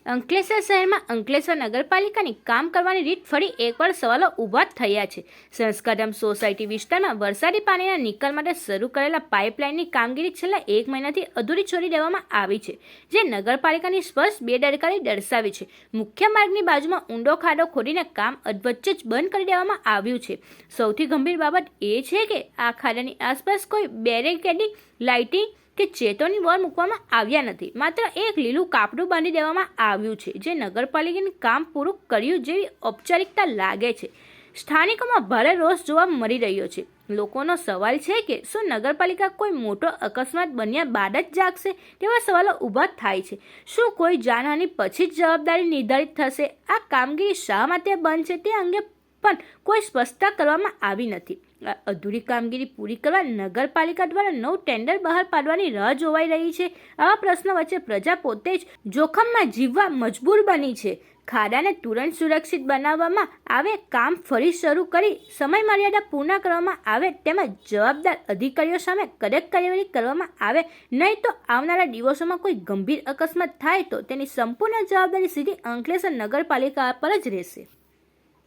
અંકલેશ્વર શહેરમાં અંકલેશ્વર નગરપાલિકાની કામ કરવાની રીત ફરી એકવાર સવાલો ઊભા થયા છે. સંસ્કારધામ સોસાયટી વિસ્તારમાં વરસાદી પાણીના નિકાલ માટે શરૂ કરેલા પાઇપલાઇનની કામગીરી છેલ્લા 1 મહિનાથી અધૂરી છોડી દેવામાં આવી છે, જે નગરપાલિકાની સ્પષ્ટ બેદરકારી દર્શાવે છે. મુખ્ય માર્ગની બાજુમાં ઊંડો ખાડો ખોદીને કામ અધવચ્ચે જ બંધ કરી દેવામાં આવ્યું છે. સૌથી ગંભીર બાબત એ છે કે આ ખાડાની આસપાસ કોઈ બેરિકેડિંગ, લાઇટિંગ કે ચેતવણી બોર્ડ મૂકવામાં આવ્યા નથી. માત્ર એક લીલું કાપડું બાંધી દેવામાં આવ્યું છે, જે નગરપાલિકાનું કામ પૂરું કર્યું જેવી ઔપચારિકતા લાગે છે. સ્થાનિકોમાં ભારે રોષ જોવા મળી રહ્યો છે. લોકોનો સવાલ છે કે શું નગરપાલિકા કોઈ મોટો અકસ્માત બન્યા બાદ જ જાગશે? તેવા સવાલો ઊભા થાય છે. શું કોઈ જાનહાનિ પછી જ જવાબદારી નિર્ધારિત થશે? આ કામગીરી શા માટે બંધ છે તે અંગે પણ કોઈ સ્પષ્ટતા કરવામાં આવી નથી. અધૂરી કામગીરી પૂરી કરવા નગરપાલિકા દ્વારા નવું ટેન્ડર બહાર પાડવાની રાહ જોવાઈ રહી છે. આવા પ્રશ્નો વચ્ચે પ્રજા પોતે જ જોખમમાં જીવવા મજબૂર બની છે. ખાડાને તુરંત સુરક્ષિત બનાવવામાં આવે, કામ ફરી શરૂ કરી સમયમર્યાદા પૂર્ણ કરવામાં આવે, તેમજ જવાબદાર અધિકારીઓ સામે કડક કાર્યવાહી કરવામાં આવે. નહીં તો આવનારા દિવસોમાં કોઈ ગંભીર અકસ્માત થાય તો તેની સંપૂર્ણ જવાબદારી સીધી અંકલેશ્વર નગરપાલિકા પર જ રહેશે.